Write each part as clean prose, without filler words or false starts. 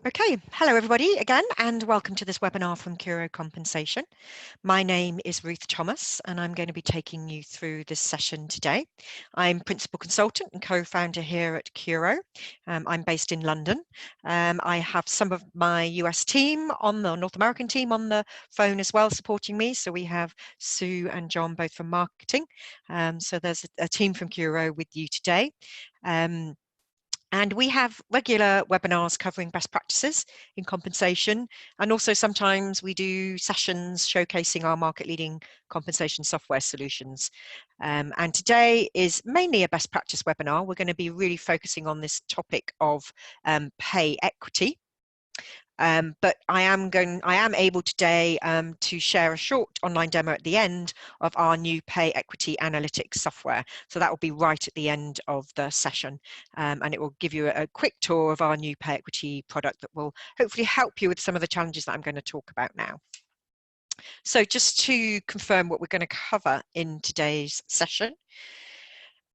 Okay, hello everybody again and welcome to this webinar from Curo Compensation. My name is Ruth Thomas and I'm going to be taking you through this session today. I'm Principal Consultant and co-founder here at Curo. I'm based in London. I have some of my US team on the North American team on the phone as well supporting me. So we have Sue and John both from marketing. So there's a team from Curo with you today. And we have regular webinars covering best practices in compensation. And also sometimes we do sessions showcasing our market-leading compensation software solutions. And today is mainly a best practice webinar. We're going to be really focusing on this topic of pay equity. But I am able today to share a short online demo at the end of our new pay equity analytics software. So that will be right at the end of the session, and it will give you a quick tour of our new pay equity product that will hopefully help you with some of the challenges that I'm going to talk about now. So just to confirm what we're going to cover in today's session.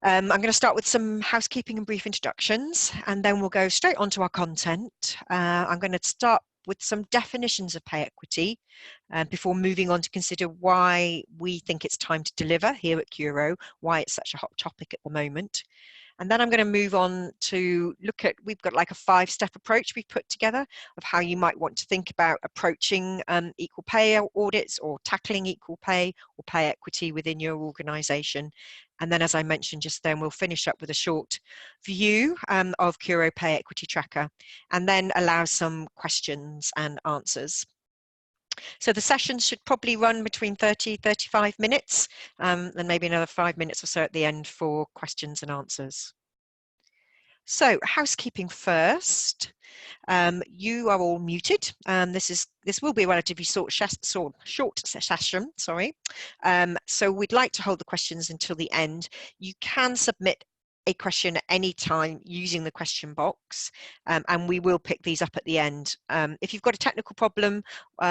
I'm going to start with some housekeeping and brief introductions, and then we'll go straight on to our content. I'm going to start with some definitions of pay equity before moving on to consider why we think it's time to deliver here at Curo, why it's such a hot topic at the moment. And then I'm going to move on to look at, we've got like a 5-step approach we've put together of how you might want to think about approaching equal pay audits or tackling equal pay or pay equity within your organisation. And then, as I mentioned just then, we'll finish up with a short view of Curo Pay Equity Tracker and then allow some questions and answers. So the sessions should probably run between 30-35 minutes, and maybe another 5 minutes or so at the end for questions and answers. So housekeeping first. You are all muted. This will be a relatively short session. Sorry. So we'd like to hold the questions until the end. You can submit a question at any time using the question box, and we will pick these up at the end. If you've got a technical problem,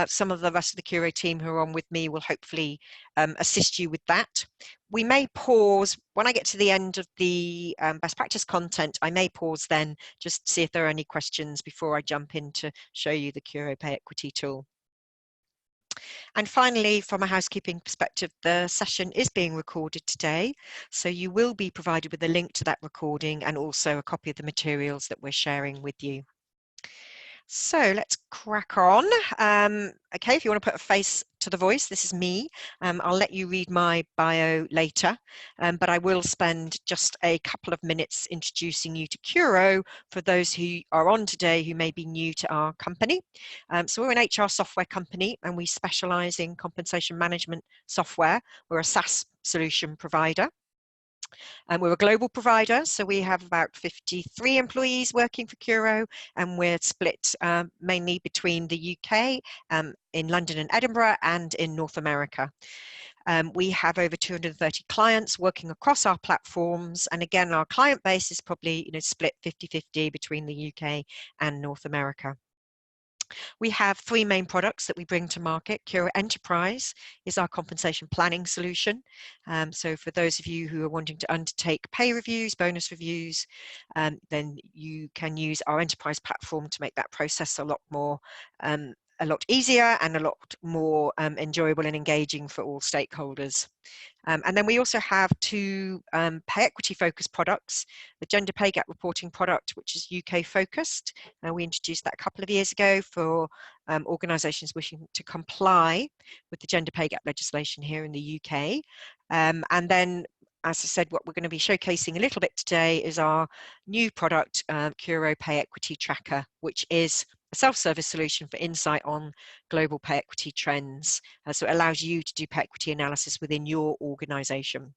some of the rest of the Curo team who are on with me will hopefully assist you with that. We may pause when I get to the end of the best practice content. I may pause then just to see if there are any questions before I jump in to show you the Curo Pay Equity tool. And finally, from a housekeeping perspective, the session is being recorded today, so you will be provided with a link to that recording and also a copy of the materials that we're sharing with you. So let's crack on. Okay, if you want to put a face to the voice, this is me. I'll let you read my bio later, but I will spend just a couple of minutes introducing you to Curo for those who are on today who may be new to our company. So we're an HR software company and we specialize in compensation management software. We're a SaaS solution provider. We're a global provider, so we have about 53 employees working for Curo, and we're split mainly between the UK, in London and Edinburgh, and in North America. We have over 230 clients working across our platforms, and again, our client base is probably split 50-50 between the UK and North America. We have 3 main products that we bring to market. Curo Enterprise is our compensation planning solution. So for those of you who are wanting to undertake pay reviews, bonus reviews, then you can use our enterprise platform to make that process a lot easier and a lot more enjoyable and engaging for all stakeholders. And then we also have 2 pay equity focused products, the gender pay gap reporting product, which is UK focused. We introduced that a couple of years ago for organisations wishing to comply with the gender pay gap legislation here in the UK. And then, as I said, what we're going to be showcasing a little bit today is our new product, Curo Pay Equity Tracker, which is a self-service solution for insight on global pay equity trends. So it allows you to do pay equity analysis within your organisation.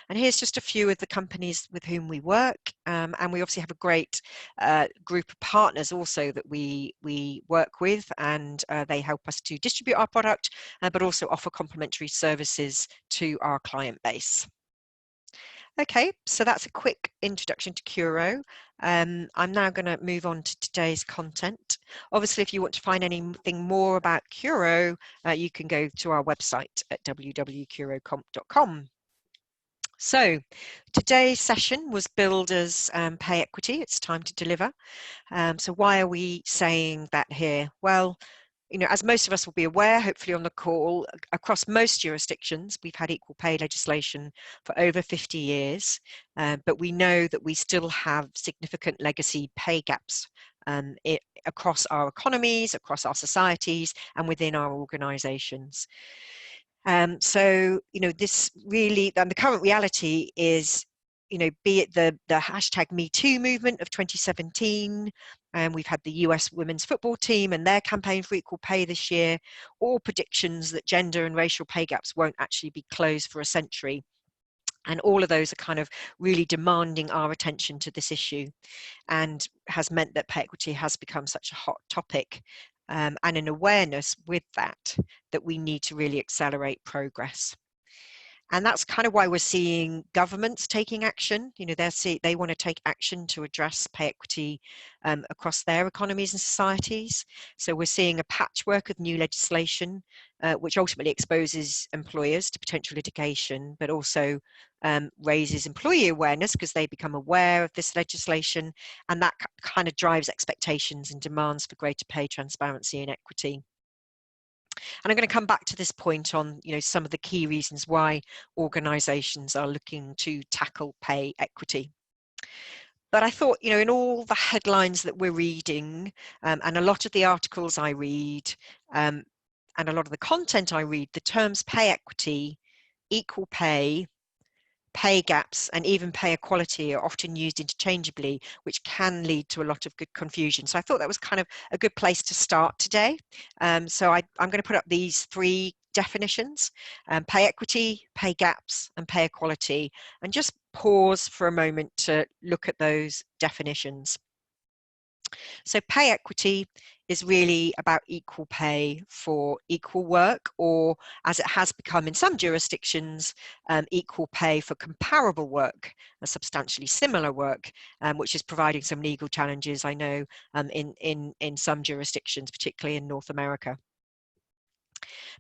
And here's just a few of the companies with whom we work. And we obviously have a great group of partners also that we work with, and they help us to distribute our product, but also offer complementary services to our client base. Okay, so that's a quick introduction to Curo. I'm now going to move on to today's content. Obviously, if you want to find anything more about Curo, you can go to our website at www.curocomp.com. So today's session was billed as pay equity. It's time to deliver. So why are we saying that here? Well, as most of us will be aware, hopefully on the call, across most jurisdictions, we've had equal pay legislation for over 50 years, but we know that we still have significant legacy pay gaps across our economies, across our societies, and within our organisations. This really, and the current reality is, be it the hashtag #MeToo movement of 2017, and we've had the US women's football team and their campaign for equal pay this year, or predictions that gender and racial pay gaps won't actually be closed for a century. And all of those are kind of really demanding our attention to this issue, and has meant that pay equity has become such a hot topic, and an awareness with that we need to really accelerate progress. And that's kind of why we're seeing governments taking action. They want to take action to address pay equity across their economies and societies. So we're seeing a patchwork of new legislation, which ultimately exposes employers to potential litigation, but also raises employee awareness because they become aware of this legislation, and that kind of drives expectations and demands for greater pay transparency and equity. And I'm going to come back to this point on, some of the key reasons why organisations are looking to tackle pay equity. But I thought, in all the headlines that we're reading, and a lot of the articles I read, and a lot of the content I read, the terms pay equity, equal pay, pay gaps, and even pay equality are often used interchangeably, which can lead to a lot of good confusion. So I thought that was kind of a good place to start today. So I'm going to put up these three definitions: pay equity, pay gaps, and pay equality, and just pause for a moment to look at those definitions. So pay equity is really about equal pay for equal work, or as it has become in some jurisdictions, equal pay for comparable work, substantially similar work, which is providing some legal challenges, I know, in some jurisdictions, particularly in North America.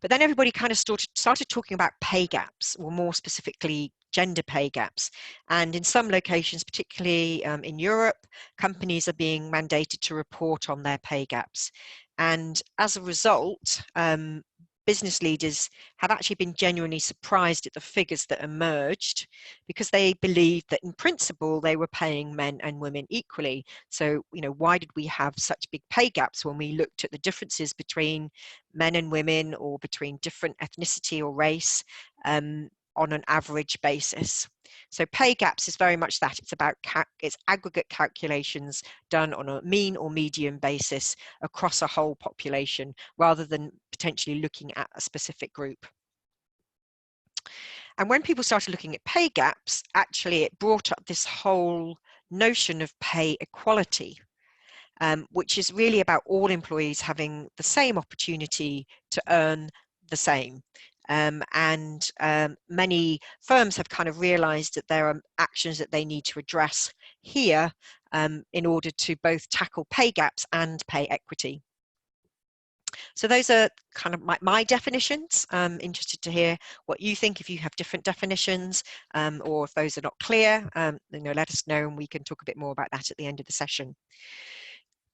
But then everybody kind of started talking about pay gaps, or more specifically, gender pay gaps. And in some locations, particularly in Europe, companies are being mandated to report on their pay gaps. And as a result, business leaders have actually been genuinely surprised at the figures that emerged, because they believed that in principle they were paying men and women equally. So, why did we have such big pay gaps when we looked at the differences between men and women, or between different ethnicity or race, on an average basis? So pay gaps is very much that. It's about it's aggregate calculations done on a mean or median basis across a whole population, rather than potentially looking at a specific group. And when people started looking at pay gaps, actually it brought up this whole notion of pay equality, which is really about all employees having the same opportunity to earn the same. Many firms have kind of realized that there are actions that they need to address here in order to both tackle pay gaps and pay equity. So those are kind of my definitions. I'm interested to hear what you think, if you have different definitions, or if those are not clear, let us know, and we can talk a bit more about that at the end of the session.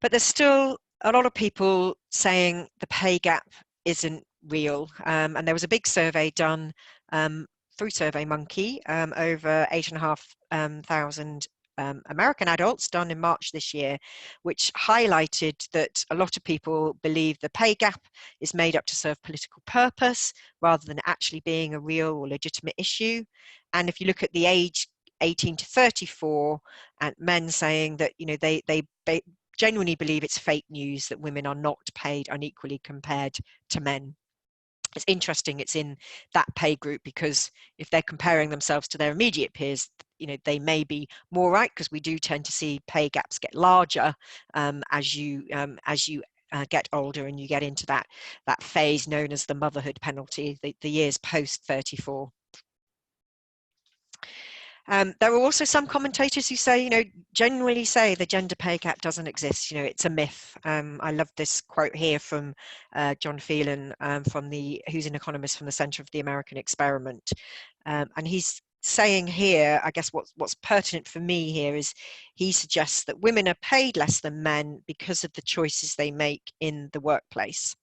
But there's still a lot of people saying the pay gap isn't real. And there was a big survey done through SurveyMonkey, over 8,500 American adults, done in March this year, which highlighted that a lot of people believe the pay gap is made up to serve political purpose, rather than actually being a real or legitimate issue. And if you look at the age 18 to 34, and men saying that they genuinely believe it's fake news that women are not paid unequally compared to men. It's interesting it's in that pay group, because if they're comparing themselves to their immediate peers, they may be more right, because we do tend to see pay gaps get larger as you get older, and you get into that phase known as the motherhood penalty, the years post 34. There are also some commentators who say, genuinely say the gender pay gap doesn't exist. It's a myth. I love this quote here from John Phelan, who's an economist from the Center of the American Experiment. And he's saying here, I guess what's pertinent for me here is he suggests that women are paid less than men because of the choices they make in the workplace.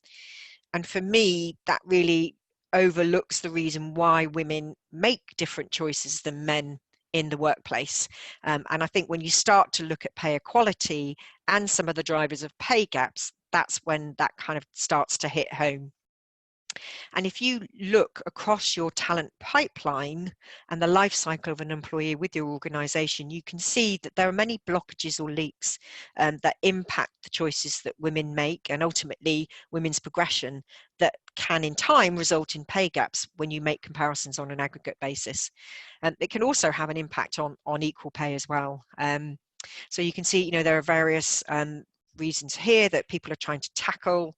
And for me, that really overlooks the reason why women make different choices than men in the workplace. And I think when you start to look at pay equality and some of the drivers of pay gaps, that's when that kind of starts to hit home. And if you look across your talent pipeline and the life cycle of an employee with your organization, you can see that there are many blockages or leaks that impact the choices that women make, and ultimately women's progression, that can in time result in pay gaps when you make comparisons on an aggregate basis. And it can also have an impact on equal pay as well. So you can see, there are various reasons here that people are trying to tackle,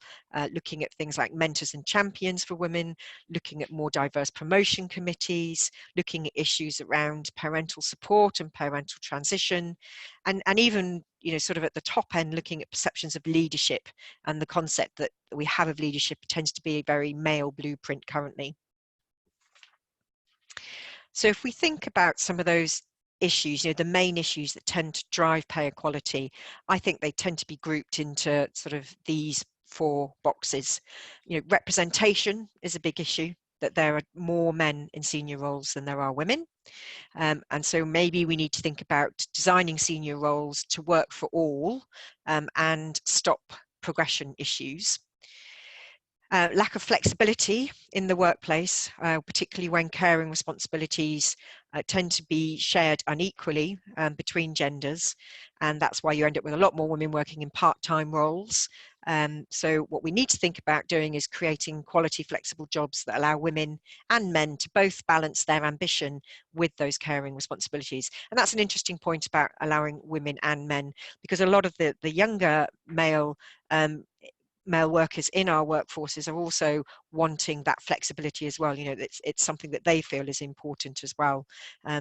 looking at things like mentors and champions for women, looking at more diverse promotion committees, looking at issues around parental support and parental transition, and even, sort of at the top end, looking at perceptions of leadership, and the concept that we have of leadership tends to be a very male blueprint currently. So if we think about some of those issues, the main issues that tend to drive pay equality, I think they tend to be grouped into sort of these 4 boxes. Representation is a big issue, that there are more men in senior roles than there are women. And so maybe we need to think about designing senior roles to work for all and stop progression issues. Lack of flexibility in the workplace, particularly when caring responsibilities tend to be shared unequally between genders, and that's why you end up with a lot more women working in part-time roles. So what we need to think about doing is creating quality, flexible jobs that allow women and men to both balance their ambition with those caring responsibilities. And that's an interesting point about allowing women and men, because a lot of the younger male workers in our workforces are also wanting that flexibility as well. It's something that they feel is important as well.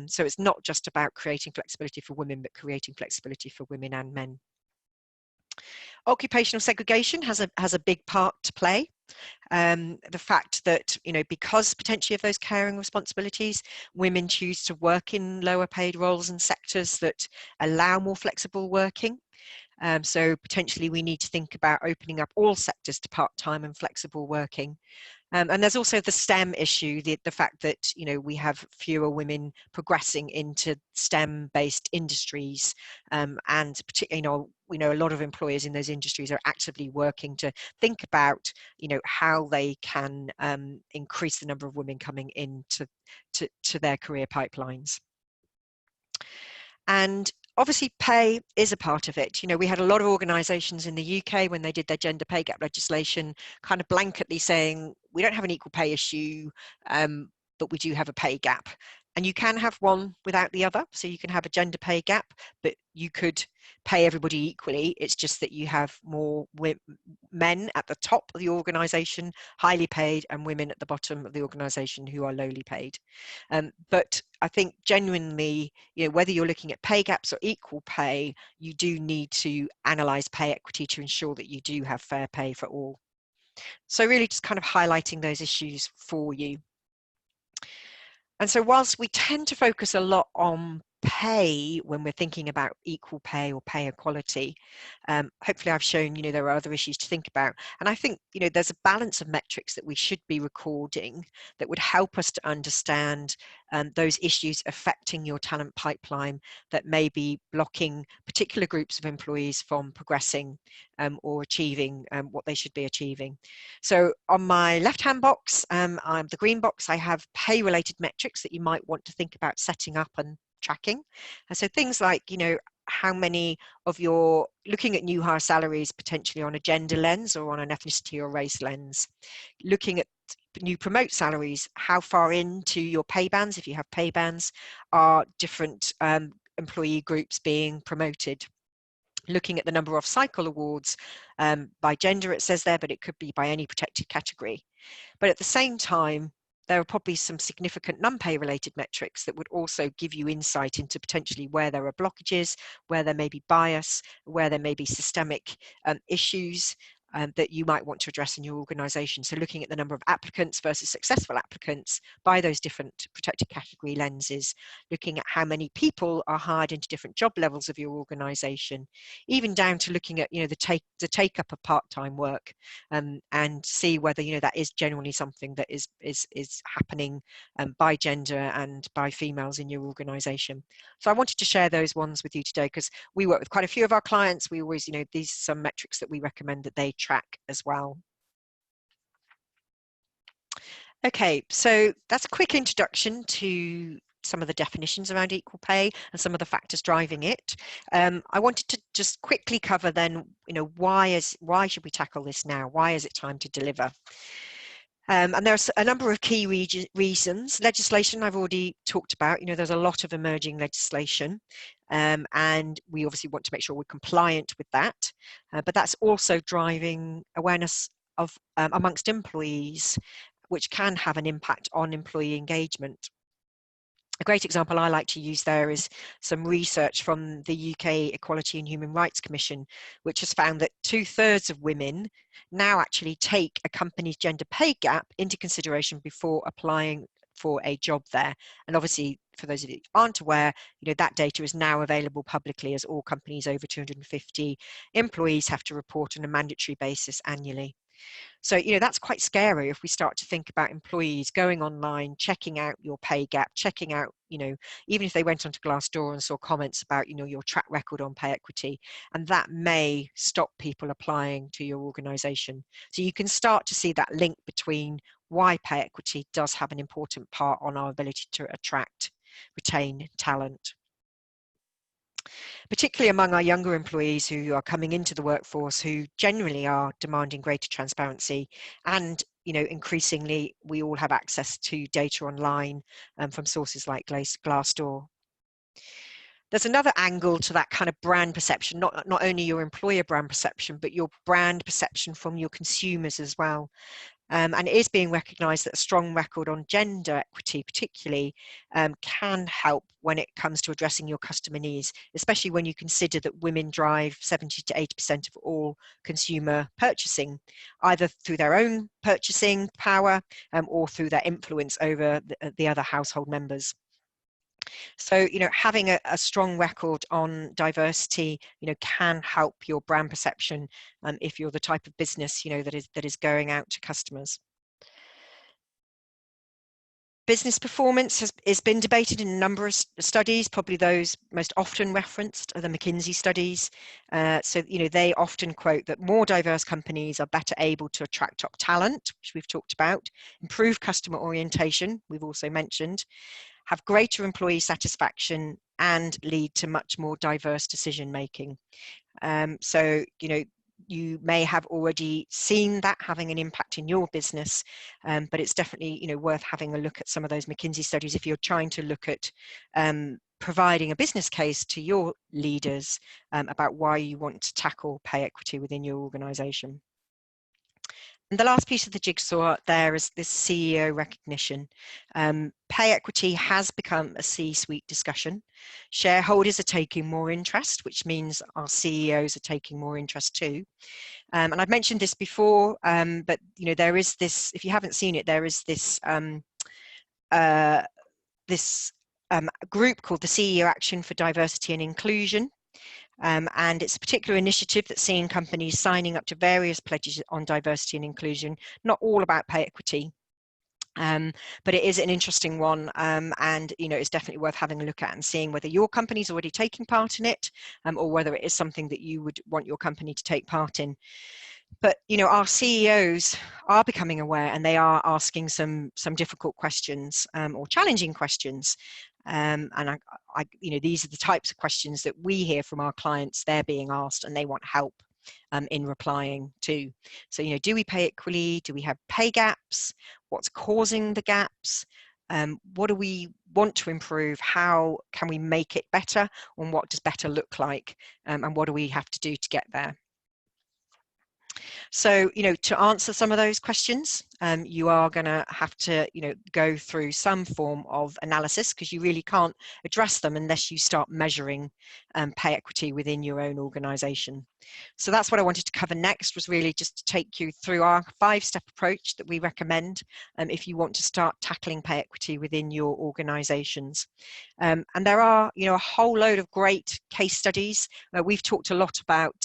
So it's not just about creating flexibility for women, but creating flexibility for women and men. Occupational segregation has a big part to play. The fact that, because potentially of those caring responsibilities, women choose to work in lower paid roles and sectors that allow more flexible working. So potentially we need to think about opening up all sectors to part-time and flexible working. And there's also the STEM issue, the fact that, we have fewer women progressing into STEM-based industries. And particularly, we know a lot of employers in those industries are actively working to think about, how they can increase the number of women coming into their career pipelines. And obviously pay is a part of it. We had a lot of organisations in the UK when they did their gender pay gap legislation kind of blanketly saying, we don't have an equal pay issue, but we do have a pay gap. And you can have one without the other. So you can have a gender pay gap, but you could pay everybody equally. It's just that you have more men at the top of the organisation, highly paid, and women at the bottom of the organisation who are lowly paid. But I think genuinely, whether you're looking at pay gaps or equal pay, you do need to analyse pay equity to ensure that you do have fair pay for all. So really just kind of highlighting those issues for you. And so whilst we tend to focus a lot on pay when we're thinking about equal pay or pay equality, hopefully I've shown, there are other issues to think about. And I think, there's a balance of metrics that we should be recording that would help us to understand those issues affecting your talent pipeline that may be blocking particular groups of employees from progressing or achieving what they should be achieving. So on my left-hand box, the green box, I have pay-related metrics that you might want to think about setting up and tracking. And so things like, how many of your looking at new hire salaries potentially on a gender lens or on an ethnicity or race lens, looking at new promote salaries, how far into your pay bands, if you have pay bands, are different employee groups being promoted. Looking at the number of cycle awards by gender, it says there, but it could be by any protected category. But at the same time, there are probably some significant non-pay related metrics that would also give you insight into potentially where there are blockages, where there may be bias, where there may be systemic issues. that you might want to address in your organisation. So looking at the number of applicants versus successful applicants by those different protected category lenses, looking at how many people are hired into different job levels of your organisation, even down to looking at, the take up of part-time work, and see whether, that is generally something that is happening by gender and by females in your organisation. So I wanted to share those ones with you today because we work with quite a few of our clients. We always, these are some metrics that we recommend that they track as well. Okay, so that's a quick introduction to some of the definitions around equal pay and some of the factors driving it. I wanted to just quickly cover then, why should we tackle this now? Why is it time to deliver? And there's a number of key reasons. Legislation I've already talked about. There's a lot of emerging legislation, and we obviously want to make sure we're compliant with that. But that's also driving awareness of amongst employees, which can have an impact on employee engagement. A great example I like to use there is some research from the UK Equality and Human Rights Commission, which has found that 2/3 of women now actually take a company's gender pay gap into consideration before applying for a job there. And obviously, for those of you who aren't aware, that data is now available publicly, as all companies over 250 employees have to report on a mandatory basis annually. So, that's quite scary if we start to think about employees going online, checking out your pay gap, checking out, even if they went onto Glassdoor and saw comments about, your track record on pay equity, and that may stop people applying to your organisation. So you can start to see that link between why pay equity does have an important part on our ability to attract, retain talent. Particularly among our younger employees who are coming into the workforce, who generally are demanding greater transparency, and increasingly we all have access to data online from sources like Glassdoor. There's another angle to that kind of brand perception, not only your employer brand perception, but your brand perception from your consumers as well. And it is being recognised that a strong record on gender equity particularly can help when it comes to addressing your customer needs, especially when you consider that women drive 70 to 80% of all consumer purchasing, either through their own purchasing power or through their influence over the other household members. So, having a strong record on diversity, can help your brand perception if you're the type of business, that is going out to customers. Business performance has been debated in a number of studies. Probably those most often referenced are the McKinsey studies. So, they often quote that more diverse companies are better able to attract top talent, which we've talked about, improve customer orientation, we've also mentioned, have greater employee satisfaction, and lead to much more diverse decision making. So, you may have already seen that having an impact in your business, but it's definitely, worth having a look at some of those McKinsey studies if you're trying to look at providing a business case to your leaders about why you want to tackle pay equity within your organisation. And the last piece of the jigsaw there is this CEO recognition. Pay equity has become a C-suite discussion. Shareholders are taking more interest, which means our CEOs are taking more interest too. And I've mentioned this before, but there is this, if you haven't seen it, there is this group called the CEO Action for Diversity and Inclusion. And it's a particular initiative that's seeing companies signing up to various pledges on diversity and inclusion, not all about pay equity, but it is an interesting one, and it's definitely worth having a look at and seeing whether your company's already taking part in it, or whether it is something that you would want your company to take part in. But our CEOs are becoming aware, and they are asking some difficult questions or challenging questions. And these are the types of questions that we hear from our clients. They're being asked, and they want help in replying to. So, do we pay equally? Do we have pay gaps? What's causing the gaps? What do we want to improve? How can we make it better? And what does better look like? And what do we have to do to get there? So, to answer some of those questions, you are going to have to, go through some form of analysis, because you really can't address them unless you start measuring pay equity within your own organisation. So that's what I wanted to cover next, was really just to take you through our 5-step approach that we recommend if you want to start tackling pay equity within your organisations. And there are, a whole load of great case studies. We've talked a lot about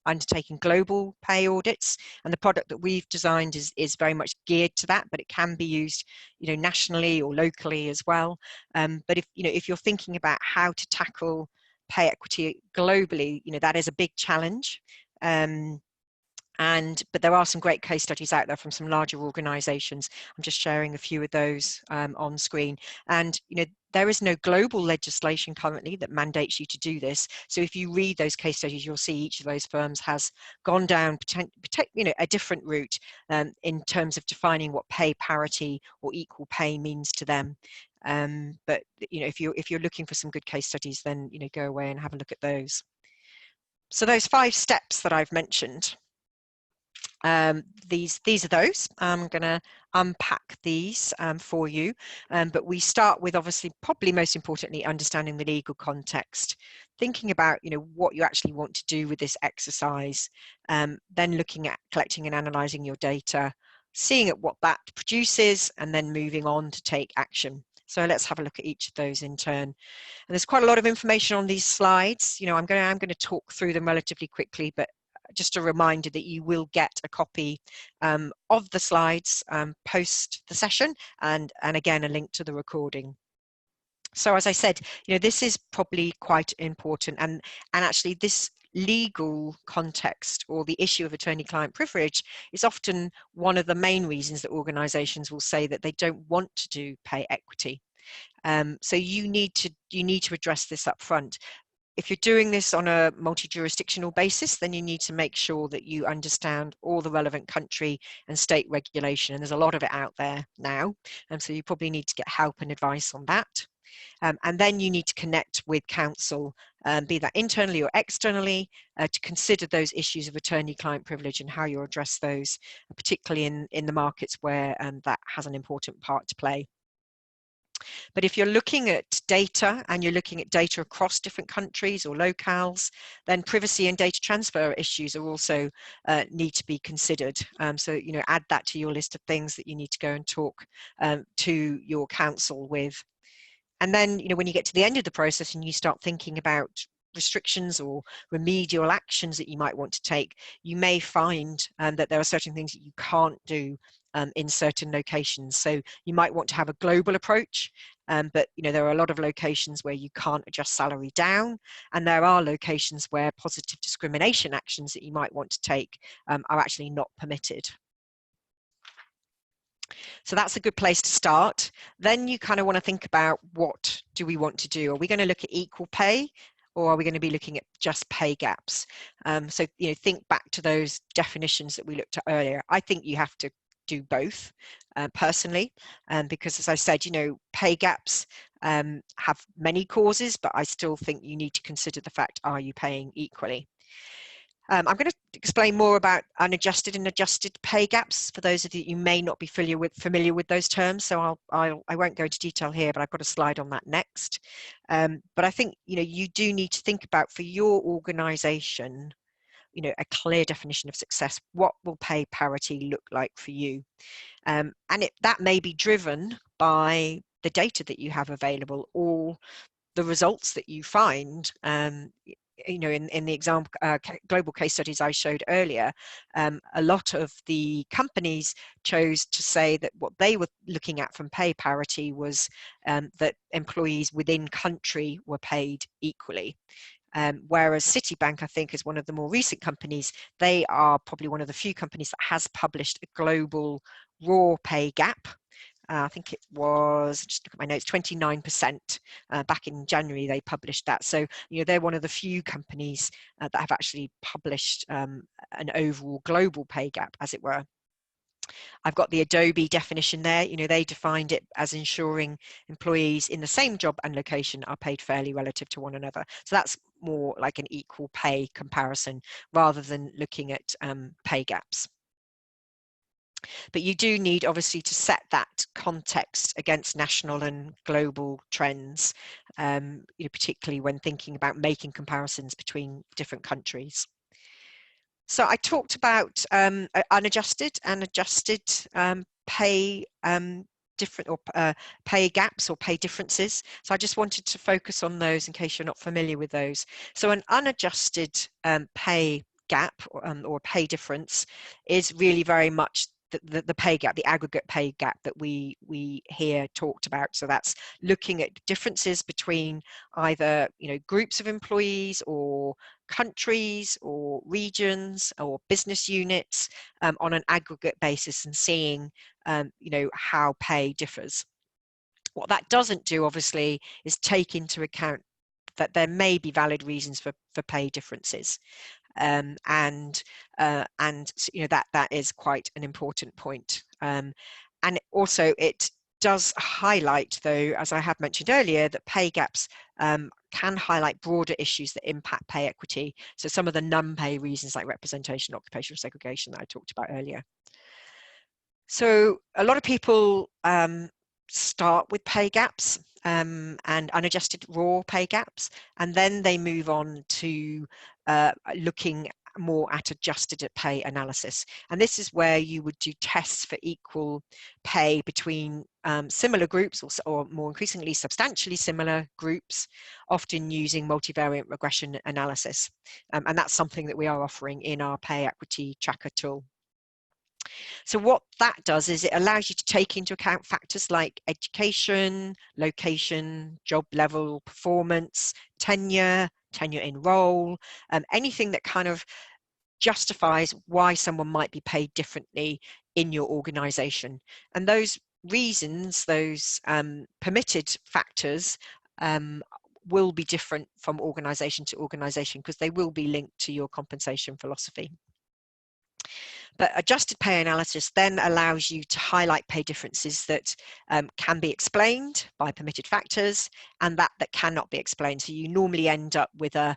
undertaking global pay audits, and the product that we've designed is very much geared to that, but it can be used, nationally or locally as well. But if you're thinking about how to tackle pay equity globally, that is a big challenge. But there are some great case studies out there from some larger organizations. I'm just sharing a few of those on screen. And there is no global legislation currently that mandates you to do this. So if you read those case studies, you'll see each of those firms has gone down a different route in terms of defining what pay parity or equal pay means to them. But if you're looking for some good case studies, then go away and have a look at those. So those 5 steps that I've mentioned, these are those. I'm going to unpack these for you, but we start with, obviously, probably most importantly, understanding the legal context, thinking about what you actually want to do with this exercise, then looking at collecting and analysing your data, seeing at what that produces, and then moving on to take action. So let's have a look at each of those in turn. And there's quite a lot of information on these slides. I'm going to talk through them relatively quickly, but just a reminder that you will get a copy of the slides post the session, and again a link to the recording. So as I said, this is probably quite important, and actually this legal context, or the issue of attorney-client privilege, is often one of the main reasons that organisations will say that they don't want to do pay equity. So you need to address this up front. If you're doing this on a multi-jurisdictional basis, then you need to make sure that you understand all the relevant country and state regulation, and there's a lot of it out there now, and so you probably need to get help and advice on that. And then you need to connect with counsel, be that internally or externally, to consider those issues of attorney-client privilege and how you address those, particularly in the markets where that has an important part to play. But if you're looking at data, and you're looking at data across different countries or locales, then privacy and data transfer issues are also need to be considered. So add that to your list of things that you need to go and talk to your counsel with. And then when you get to the end of the process and you start thinking about restrictions or remedial actions that you might want to take, you may find that there are certain things that you can't do in certain locations. So you might want to have a global approach, but there are a lot of locations where you can't adjust salary down, and there are locations where positive discrimination actions that you might want to take are actually not permitted. So that's a good place to start. Then you kind of want to think about, what do we want to do? Are we going to look at equal pay, or are we going to be looking at just pay gaps? So think back to those definitions that we looked at earlier. I think you have to do both personally, because as I said, pay gaps have many causes, but I still think you need to consider the fact, are you paying equally? I'm going to explain more about unadjusted and adjusted pay gaps for those of you who may not be familiar with those terms. So I won't go into detail here, but I've got a slide on that next. But I think you do need to think about, for your organisation, a clear definition of success. What will pay parity look like for you? And that may be driven by the data that you have available, or the results that you find. In the example global case studies I showed earlier, a lot of the companies chose to say that what they were looking at from pay parity was that employees within country were paid equally. Whereas Citibank, I think, is one of the more recent companies. They are probably one of the few companies that has published a global raw pay gap. I think it was, just look at my notes, 29%. Back in January, they published that. So, they're one of the few companies that have actually published an overall global pay gap, as it were. I've got the Adobe definition there. They defined it as ensuring employees in the same job and location are paid fairly relative to one another. So that's more like an equal pay comparison, rather than looking at pay gaps. But you do need, obviously, to set that context against national and global trends, particularly when thinking about making comparisons between different countries. So I talked about unadjusted and adjusted pay different or pay gaps or pay differences. So I just wanted to focus on those in case you're not familiar with those. So an unadjusted pay gap or pay difference is really very much the pay gap, the aggregate pay gap that we here talked about. So that's looking at differences between either groups of employees or countries or regions or business units on an aggregate basis and seeing how pay differs. What that doesn't do, obviously, is take into account that there may be valid reasons for pay differences. And that is quite an important point. And also it does highlight, though, as I have mentioned earlier, that pay gaps can highlight broader issues that impact pay equity. So some of the non-pay reasons like representation, occupational segregation that I talked about earlier. So a lot of people start with pay gaps and unadjusted raw pay gaps, and then they move on to looking more at adjusted pay analysis. And this is where you would do tests for equal pay between similar groups or more increasingly substantially similar groups, often using multivariate regression analysis. And that's something that we are offering in our Pay Equity Tracker tool. So what that does is it allows you to take into account factors like education, location, job level, performance, tenure in role, anything that kind of justifies why someone might be paid differently in your organization. And those reasons, those permitted factors, will be different from organization to organization because they will be linked to your compensation philosophy. But adjusted pay analysis then allows you to highlight pay differences that can be explained by permitted factors and that cannot be explained. So you normally end up with an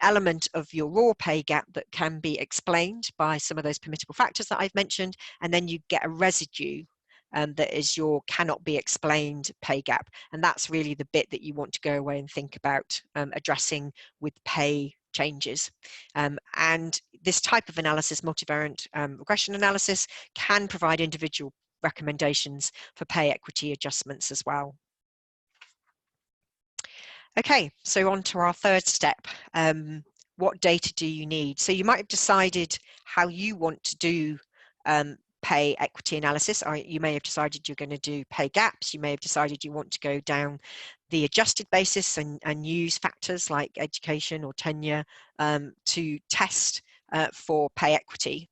element of your raw pay gap that can be explained by some of those permittable factors that I've mentioned, and then you get a residue that is your cannot be explained pay gap. And that's really the bit that you want to go away and think about addressing with pay changes. And this type of analysis, multivariate regression analysis, can provide individual recommendations for pay equity adjustments as well. Okay, so on to our third step. What data do you need? So you might have decided how you want to do pay equity analysis, or you may have decided you're going to do pay gaps. You may have decided you want to go down the adjusted basis and use factors like education or tenure to test for pay equity.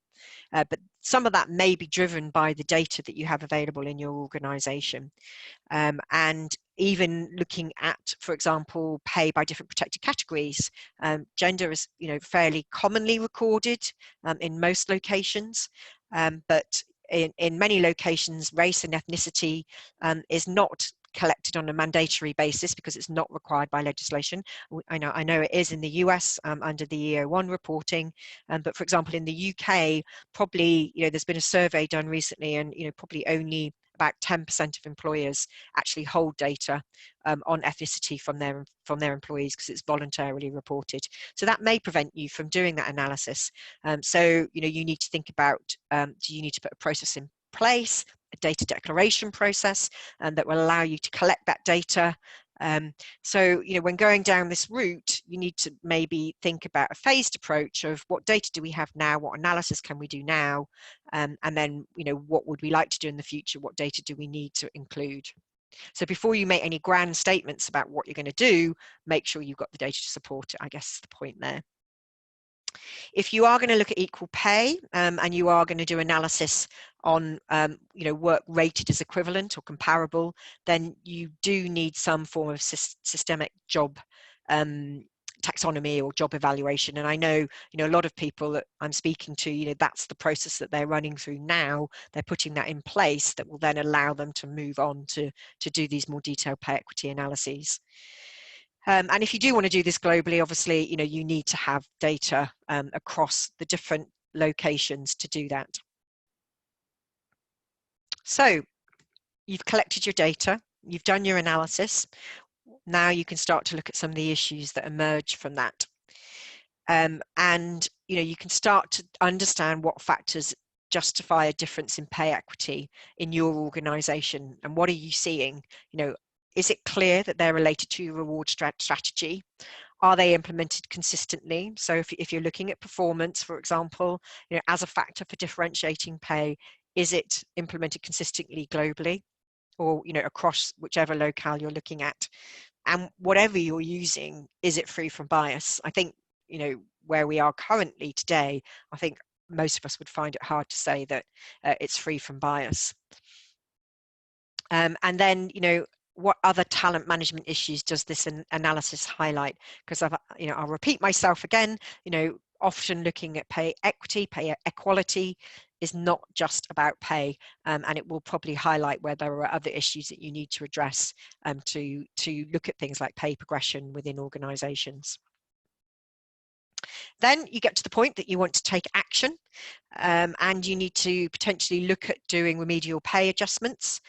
But some of that may be driven by the data that you have available in your organization. And even looking at, for example, pay by different protected categories. Gender is fairly commonly recorded in most locations, but in many locations, race and ethnicity is not collected on a mandatory basis because it's not required by legislation. I know it is in the US under the EO1 reporting, but for example in the UK, probably there's been a survey done recently, and probably only about 10% of employers actually hold data on ethnicity from their employees because it's voluntarily reported. So that may prevent you from doing that analysis. So you need to think about, do you need to put a process in place, a data declaration process, and that will allow you to collect that data. So when going down this route, you need to maybe think about a phased approach of what data do we have now, what analysis can we do now, and then what would we like to do in the future, what data do we need to include. So before you make any grand statements about what you're going to do, make sure you've got the data to support it, I guess is the point there. If you are going to look at equal pay and you are going to do analysis on work rated as equivalent or comparable, then you do need some form of systemic job taxonomy or job evaluation. And I know a lot of people that I'm speaking to, that's the process that they're running through now. They're putting that in place that will then allow them to move on to do these more detailed pay equity analyses. And if you do want to do this globally, obviously, you need to have data across the different locations to do that. So you've collected your data, you've done your analysis. Now you can start to look at some of the issues that emerge from that. And you can start to understand what factors justify a difference in pay equity in your organization, and what are you seeing? Is it clear that they're related to your reward strategy? Are they implemented consistently? So if you're looking at performance, for example, as a factor for differentiating pay, is it implemented consistently globally, or across whichever locale you're looking at? And whatever you're using, is it free from bias? I think where we are currently today, I think most of us would find it hard to say that it's free from bias. And then what other talent management issues does this analysis highlight? Because I'll repeat myself again, often looking at pay equity, pay equality is not just about pay, and it will probably highlight where there are other issues that you need to address to look at things like pay progression within organizations. Then you get to the point that you want to take action, and you need to potentially look at doing remedial pay adjustments.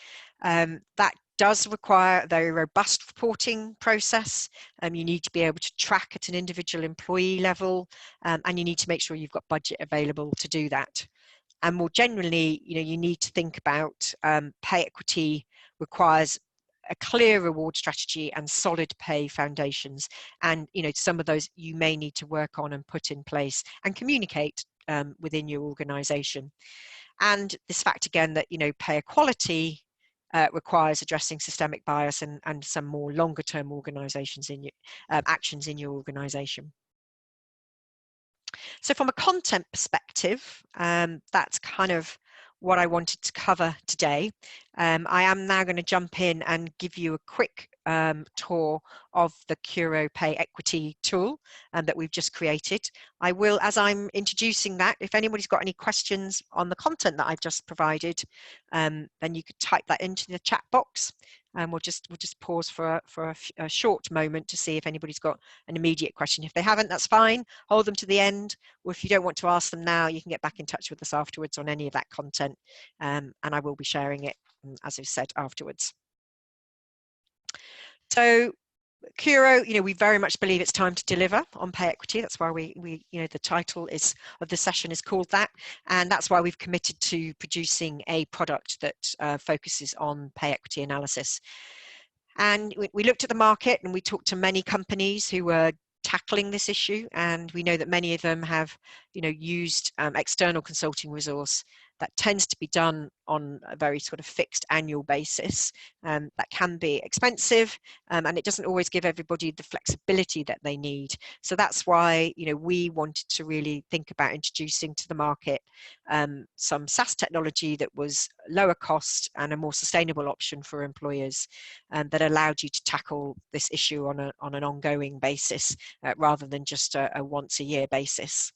That does require a very robust reporting process. You need to be able to track at an individual employee level, and you need to make sure you've got budget available to do that. And more generally, you need to think about pay equity requires a clear reward strategy and solid pay foundations. And some of those you may need to work on and put in place and communicate within your organization. And this fact again that pay equality requires addressing systemic bias and some more longer term organizations in your actions in your organization. So from a content perspective, that's kind of what I wanted to cover today. I am now going to jump in and give you a quick tour of the Curo Pay Equity tool that we've just created. I will, as I'm introducing that, if anybody's got any questions on the content that I've just provided, then you could type that into the chat box, and we'll just pause for a short moment to see if anybody's got an immediate question. If they haven't, that's fine. Hold them to the end, or if you don't want to ask them now, you can get back in touch with us afterwards on any of that content, and I will be sharing it, as I've said, afterwards. So Curo, we very much believe it's time to deliver on pay equity. That's why we the title of the session is called that, and that's why we've committed to producing a product that focuses on pay equity analysis. And we looked at the market, and we talked to many companies who were tackling this issue, and we know that many of them have used external consulting resource that tends to be done on a very sort of fixed annual basis. That can be expensive, and it doesn't always give everybody the flexibility that they need. So that's why we wanted to really think about introducing to the market some SaaS technology that was lower cost and a more sustainable option for employers, that allowed you to tackle this issue on an ongoing basis rather than just a once a year basis.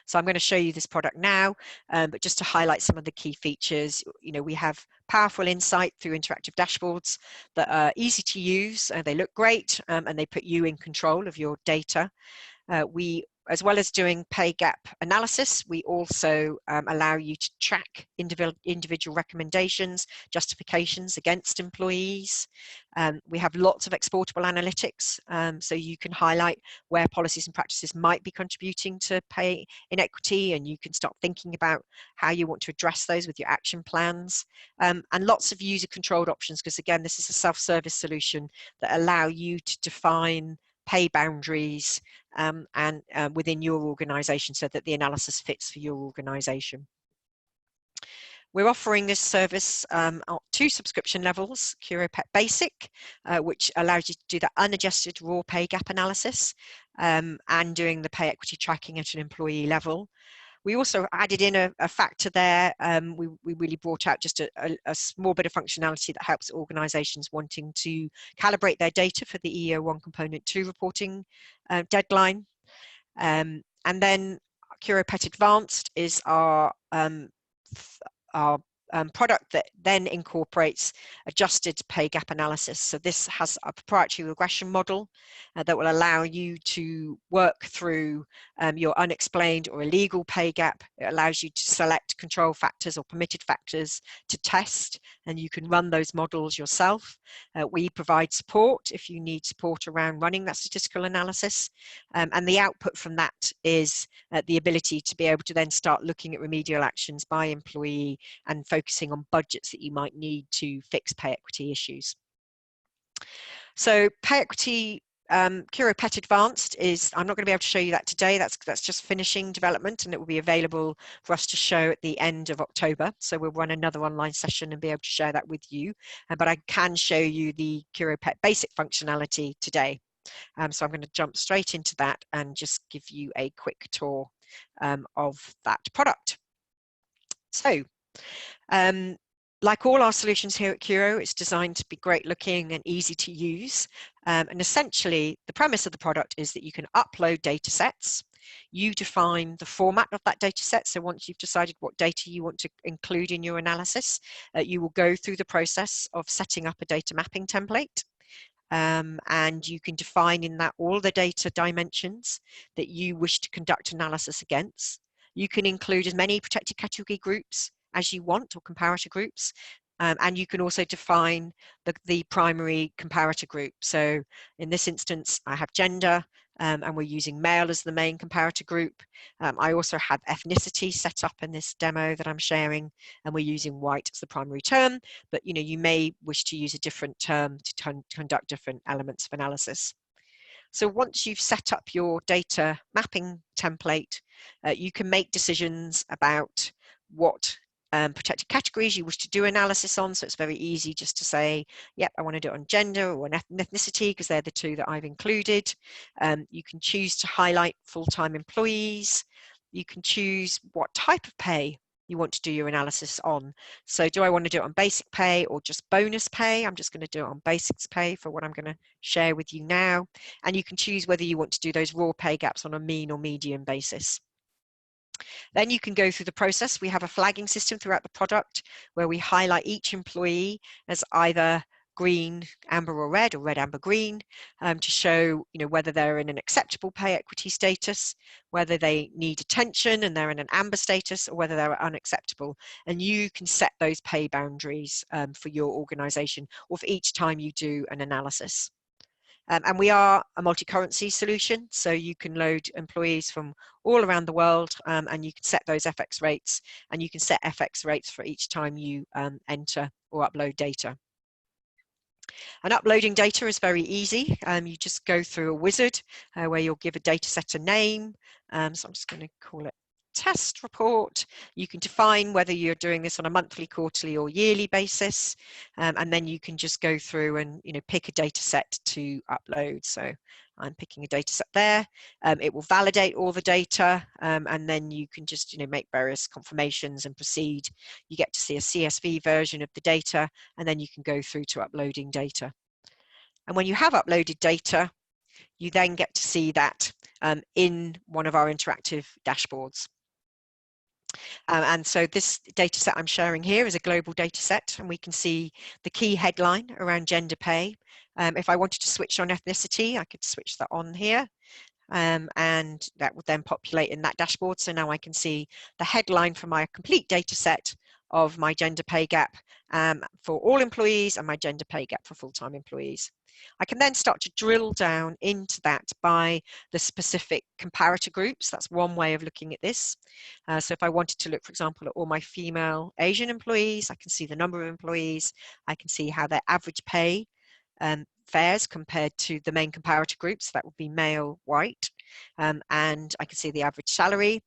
So I'm going to show you this product now, but just to highlight some of the key features, we have powerful insight through interactive dashboards that are easy to use, they look great, and they put you in control of your data. We, as well as doing pay gap analysis, we also allow you to track individual recommendations, justifications against employees. We have lots of exportable analytics, so you can highlight where policies and practices might be contributing to pay inequity, and you can start thinking about how you want to address those with your action plans. And lots of user-controlled options, because again, this is a self-service solution that allow you to define pay boundaries and within your organization so that the analysis fits for your organization. We're offering this service at 2 subscription levels: CuroPET Basic, which allows you to do the unadjusted raw pay gap analysis and doing the pay equity tracking at an employee level. We also added in a factor there. We really brought out just a small bit of functionality that helps organizations wanting to calibrate their data for the EO1 Component 2 reporting deadline. And then CuroPET Advanced is our product that then incorporates adjusted pay gap analysis. So this has a proprietary regression model that will allow you to work through your unexplained or illegal pay gap. It allows you to select control factors or permitted factors to test, and you can run those models yourself. We provide support if you need support around running that statistical analysis, and the output from that is the ability to be able to then start looking at remedial actions by employee and focusing on budgets that you might need to fix pay equity issues. So pay equity CuroPET Advanced is, I'm not going to be able to show you that today, that's just finishing development, and it will be available for us to show at the end of October. So we'll run another online session and be able to share that with you, but I can show you the CuroPET basic functionality today. So I'm going to jump straight into that and just give you a quick tour of that product. So like all our solutions here at Curo, it's designed to be great looking and easy to use. And essentially, the premise of the product is that you can upload data sets. You define the format of that data set. So once you've decided what data you want to include in your analysis, you will go through the process of setting up a data mapping template. And you can define in that all the data dimensions that you wish to conduct analysis against. You can include as many protected category groups as you want, or comparator groups, and you can also define the primary comparator group. So in this instance, I have gender, and we're using male as the main comparator group. I also have ethnicity set up in this demo that I'm sharing, and we're using white as the primary term, but you may wish to use a different term to conduct different elements of analysis. So once you've set up your data mapping template, you can make decisions about what protected categories you wish to do analysis on. So it's very easy just to say, yep, I want to do it on gender or ethnicity, because they're the two that I've included. You can choose to highlight full-time employees. You can choose what type of pay you want to do your analysis on. So do I want to do it on basic pay or just bonus pay? I'm just going to do it on basics pay for what I'm going to share with you now. And you can choose whether you want to do those raw pay gaps on a mean or median basis. Then you can go through the process. We have a flagging system throughout the product where we highlight each employee as either green, amber or red amber, green, to show whether they're in an acceptable pay equity status, whether they need attention and they're in an amber status, or whether they're unacceptable. And you can set those pay boundaries for your organization or for each time you do an analysis. And we are a multi-currency solution, so you can load employees from all around the world, and you can set those FX rates, and you can set FX rates for each time you enter or upload data. And uploading data is very easy. You just go through a wizard where you'll give a data set a name. So I'm just going to call it test report. You can define whether you're doing this on a monthly, quarterly or yearly basis, and then you can just go through and pick a data set to upload. So I'm picking a data set there. It will validate all the data, and then you can just make various confirmations and proceed. You get to see a CSV version of the data, and then you can go through to uploading data. And when you have uploaded data, you then get to see that in one of our interactive dashboards. And so this data set I'm sharing here is a global data set, and we can see the key headline around gender pay. If I wanted to switch on ethnicity, I could switch that on here, and that would then populate in that dashboard. So now I can see the headline for my complete data set of my gender pay gap for all employees and my gender pay gap for full-time employees. I can then start to drill down into that by the specific comparator groups. That's one way of looking at this. So if I wanted to look, for example, at all my female Asian employees, I can see the number of employees. I can see how their average pay fares compared to the main comparator groups. That would be male, white, and I can see the average salary.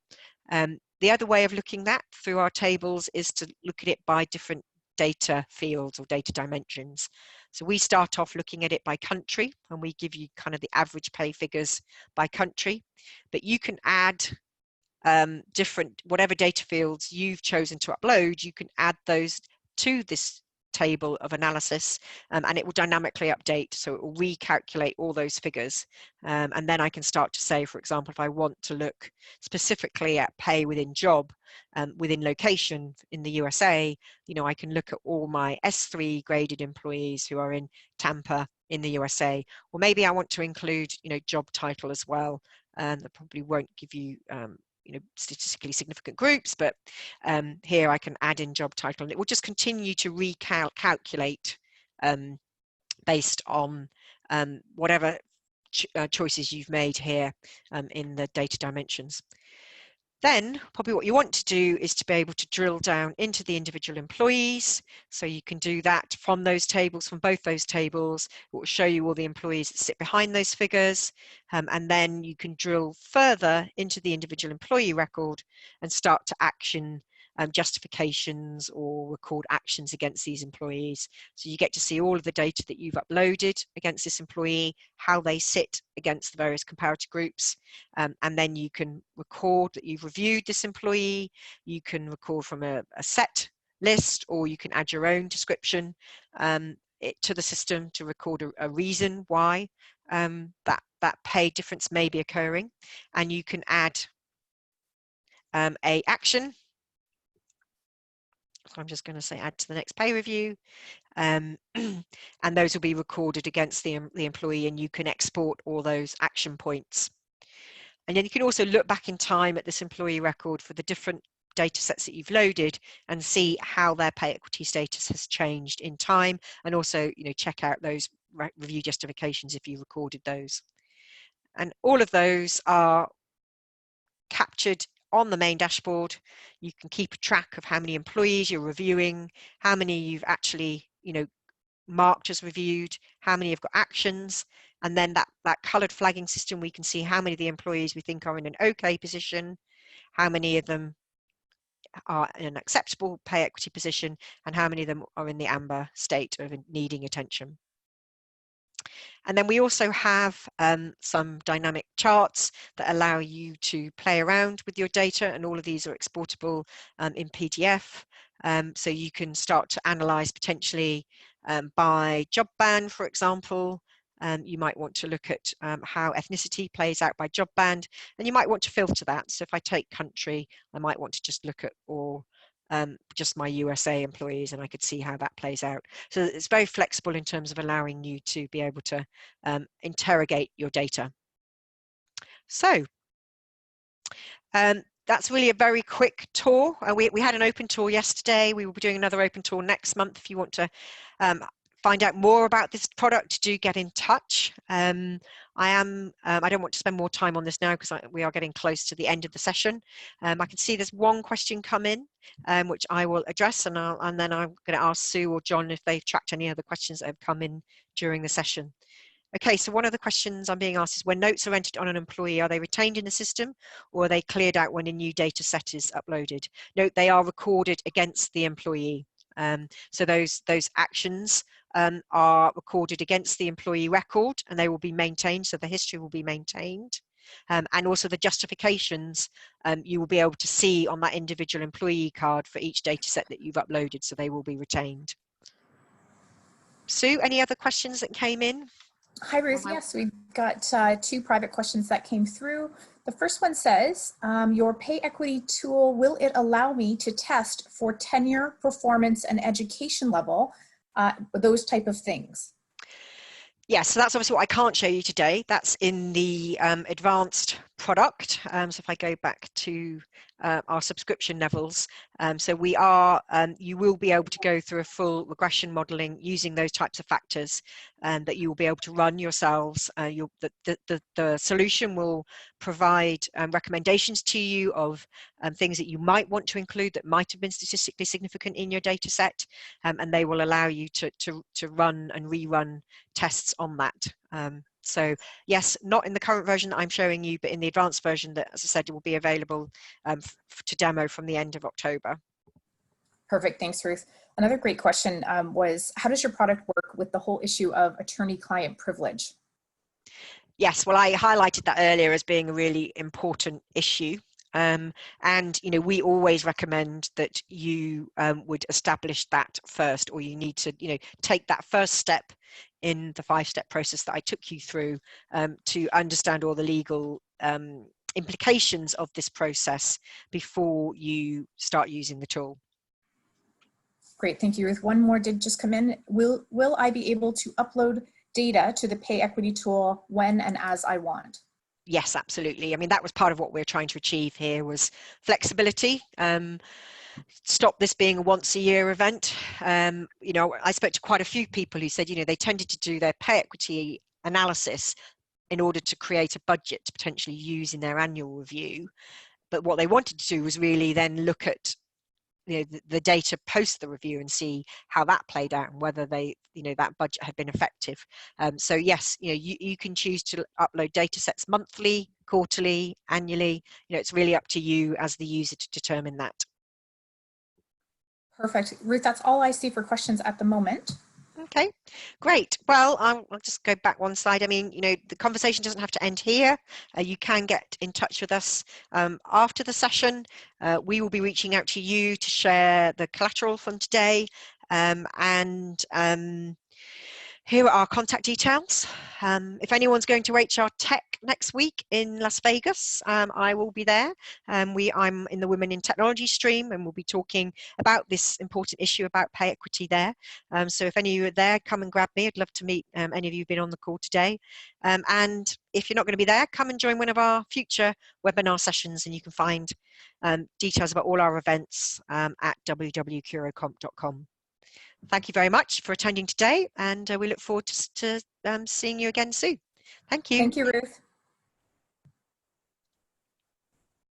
The other way of looking at that through our tables is to look at it by different data fields or data dimensions. So we start off looking at it by country, and we give you kind of the average pay figures by country, but you can add different, whatever data fields you've chosen to upload, you can add those to this table of analysis, and it will dynamically update. So it will recalculate all those figures. And then I can start to say, for example, if I want to look specifically at pay within job, within location in the USA, you know, I can look at all my S3 graded employees who are in Tampa in the USA, or maybe I want to include, you know, job title as well. That probably won't give you, you know, statistically significant groups, but here I can add in job title, and it will just continue to recalculate based on whatever choices you've made here in the data dimensions. Then probably what you want to do is to be able to drill down into the individual employees. So you can do that from those tables, from both those tables. It will show you all the employees that sit behind those figures. And then you can drill further into the individual employee record and start to action justifications or record actions against these employees. So you get to see all of the data that you've uploaded against this employee, how they sit against the various comparator groups, and then you can record that you've reviewed this employee. You can record from a set list, or you can add your own description to the system to record a reason why that pay difference may be occurring, and you can add a action. So I'm just going to say add to the next pay review, and those will be recorded against the employee, and you can export all those action points. And then you can also look back in time at this employee record for the different data sets that you've loaded and see how their pay equity status has changed in time, and also, you know, check out those review justifications if you recorded those. And all of those are captured on the main dashboard. You can keep a track of how many employees you're reviewing, how many you've actually, you know, marked as reviewed, how many have got actions, and then that coloured flagging system, we can see how many of the employees we think are in an okay position, how many of them are in an acceptable pay equity position, and how many of them are in the amber state of needing attention. And then we also have some dynamic charts that allow you to play around with your data, and all of these are exportable in PDF. So you can start to analyze potentially by job band, for example. You might want to look at how ethnicity plays out by job band, and you might want to filter that. So if I take country, I might want to just look at all just my USA employees, and I could see how that plays out. So it's very flexible in terms of allowing you to be able to interrogate your data. So that's really a very quick tour. We had an open tour yesterday. We will be doing another open tour next month. If you want to find out more about this product, do get in touch. I don't want to spend more time on this now because we are getting close to the end of the session. I can see there's one question come in, which I will address, and then I'm going to ask Sue or John if they've tracked any other questions that have come in during the session. Okay, so one of the questions I'm being asked is, when notes are entered on an employee, are they retained in the system, or are they cleared out when a new data set is uploaded? Note, they are recorded against the employee. So those actions are recorded against the employee record, and they will be maintained, so the history will be maintained. And also the justifications you will be able to see on that individual employee card for each data set that you've uploaded, so they will be retained. Sue, any other questions that came in? Hi, Ruth. Yes, we've got two private questions that came through. The first one says, your pay equity tool, will it allow me to test for tenure, performance, and education level, those type of things? Yes, so that's obviously what I can't show you today. That's in the advanced product. So if I go back to our subscription levels, so we are, you will be able to go through a full regression modeling using those types of factors that you will be able to run yourselves. The solution will provide recommendations to you of things that you might want to include that might have been statistically significant in your data set, and they will allow you to run and rerun tests on that. So yes, not in the current version that I'm showing you, but in the advanced version that, as I said, will be available to demo from the end of October. Perfect, thanks, Ruth. Another great question was, how does your product work with the whole issue of attorney-client privilege? Yes, well, I highlighted that earlier as being a really important issue. And we always recommend that you would establish that first, or you need to take that first step in the 5-step process that I took you through, to understand all the legal implications of this process before you start using the tool. Great, thank you, Ruth. One more did just come in. Will I be able to upload data to the Pay Equity tool when and as I want? Yes, absolutely. I mean, that was part of what we're trying to achieve here, was flexibility. Stop this being a once-a-year event. I spoke to quite a few people who said, they tended to do their pay equity analysis in order to create a budget to potentially use in their annual review. But what they wanted to do was really then look at the data post the review and see how that played out and whether that budget had been effective. So yes, you can choose to upload data sets monthly, quarterly, annually. It's really up to you as the user to determine that. Perfect. Ruth, that's all I see for questions at the moment. Okay, great. Well, I'll just go back one slide. I mean, the conversation doesn't have to end here. You can get in touch with us after the session. We will be reaching out to you to share the collateral from today, and here are our contact details. If anyone's going to HR Tech next week in Las Vegas, I will be there. I'm in the Women in Technology stream, and we'll be talking about this important issue about pay equity there. So if any of you are there, come and grab me. I'd love to meet any of you who've been on the call today. And if you're not going to be there, come and join one of our future webinar sessions, and you can find details about all our events at www.curocomp.com. Thank you very much for attending today, and we look forward to seeing you again soon. Thank you. Thank you, Ruth.